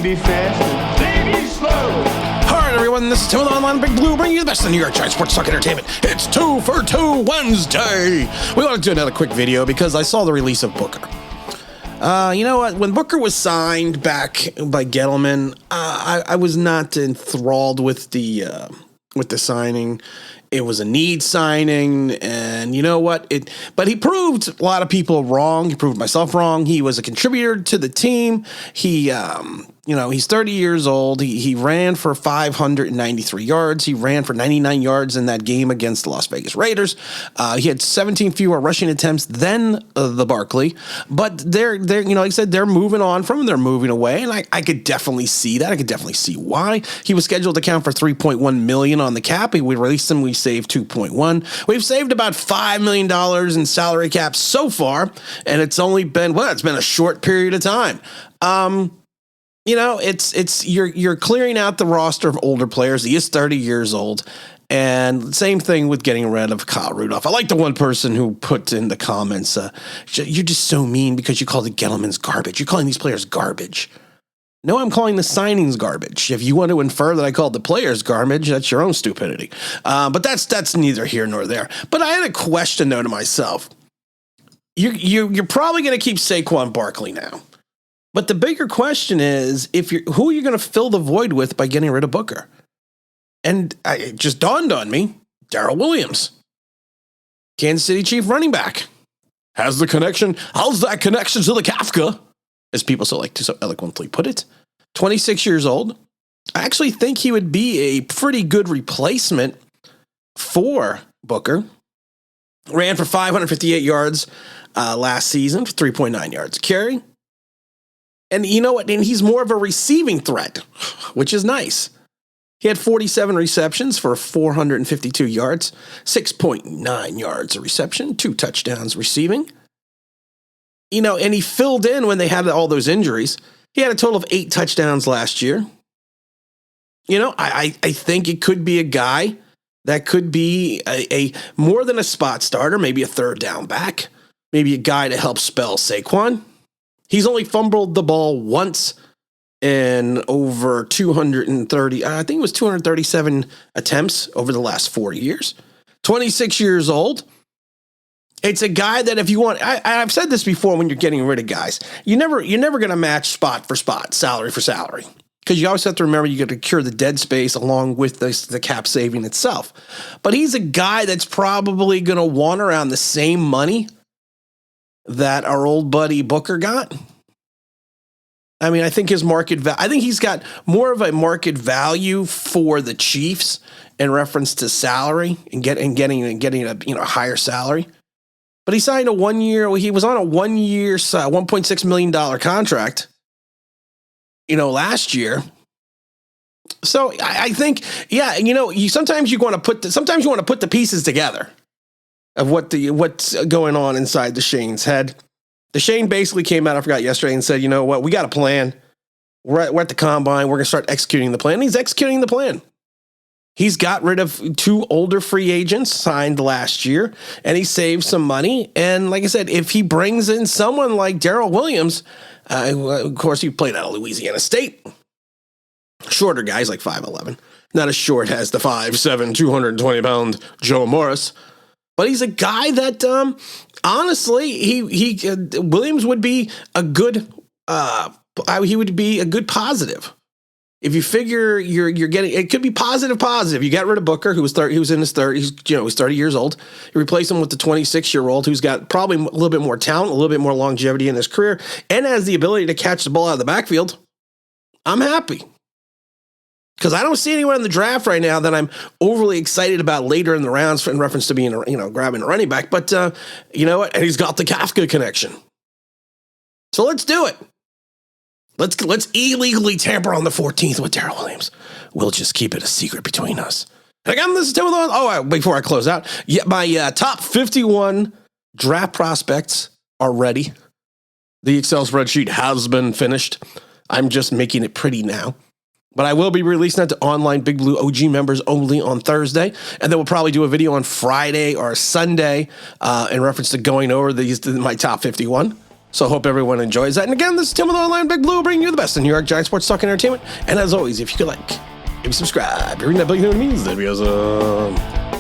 Maybe fast, maybe slow. All right, everyone, this is Tim with Online Big Blue, bringing you the best of New York Giants sports talk entertainment. It's 2 for 2 Wednesday. We want to do another quick video because I saw the release of Booker. You know what? When Booker was signed back by Gettleman, I was not enthralled with the signing. It was a need signing, and you know what? But he proved a lot of people wrong. He proved myself wrong. He was a contributor to the team. He's 30 years old. He ran for 593 yards. He ran for 99 yards in that game against the Las Vegas Raiders. He had 17 fewer rushing attempts than the Barkley. But they're like I said, they're moving on from him. They're moving away, and I could definitely see that. I could definitely see why. He was scheduled to count for $3.1 million on the cap. We released him. We saved 2.1. We've saved about $5 million in salary cap so far, and it's only been it's been a short period of time. You're clearing out the roster of older players. He is 30 years old. And same thing with getting rid of Kyle Rudolph. I like the one person who put in the comments, you're just so mean because you called the Gettleman's garbage. You're calling these players garbage. No, I'm calling the signings garbage. If you want to infer that I called the players garbage, that's your own stupidity. But that's neither here nor there. But I had a question, though, to myself. You're probably going to keep Saquon Barkley now. But the bigger question is, who are you going to fill the void with by getting rid of Booker? And it just dawned on me, Darrel Williams, Kansas City Chief running back, has the connection. How's that connection to the Kafka? As people so eloquently put it. 26 years old. I actually think he would be a pretty good replacement for Booker. Ran for 558 yards last season, for 3.9 yards a carry. And you know what? And he's more of a receiving threat, which is nice. He had 47 receptions for 452 yards, 6.9 yards a reception, 2 touchdowns receiving. And he filled in when they had all those injuries. He had a total of 8 touchdowns last year. I think it could be a guy that could be a more than a spot starter, maybe a third down back, maybe a guy to help spell Saquon. He's only fumbled the ball once in over 230, I think it was 237 attempts over the last 4 years. 26 years old. It's a guy that if you want, I've said this before when you're getting rid of guys, you're never going to match spot for spot, salary for salary. Because you always have to remember you got to cure the dead space along with the cap saving itself. But he's a guy that's probably going to want around the same money that our old buddy Booker got. I mean, I think his I think he's got more of a market value for the Chiefs in reference to salary and getting a higher salary. But he signed he was on a 1 year, $1.6 million contract, last year. So I think, sometimes you want to put the pieces together of what's going on inside DeShane's head. DeShane basically came out, I forgot yesterday, and said, you know what, we got a plan. We're at the combine. We're going to start executing the plan. And he's executing the plan. He's got rid of 2 older free agents signed last year, and he saved some money. And like I said, if he brings in someone like Darrel Williams, of course, he played out of Louisiana State. Shorter guys like 5'11", not as short as the 5'7", 220-pound Joe Morris. But he's a guy that, honestly, Williams would be a good. He would be a good positive. If you figure you're getting, it could be positive. You got rid of Booker, who was in his 30s. He's 30 years old. You replace him with the 26-year-old, who's got probably a little bit more talent, a little bit more longevity in his career, and has the ability to catch the ball out of the backfield. I'm happy. Because I don't see anyone in the draft right now that I'm overly excited about later in the rounds in reference to being, grabbing a running back. But you know what? And he's got the Kafka connection. So let's do it. Let's illegally tamper on the 14th with Darrel Williams. We'll just keep it a secret between us. And again, this is Tim with before I close out, my top 51 draft prospects are ready. The Excel spreadsheet has been finished. I'm just making it pretty now. But I will be releasing that to online Big Blue OG members only on Thursday. And then we'll probably do a video on Friday or Sunday in reference to going over my top 51. So I hope everyone enjoys that. And again, this is Tim with Online Big Blue, bringing you the best in New York Giants sports talk and entertainment. And as always, if you could maybe subscribe, ring that bell, you know what it means. That'd be awesome.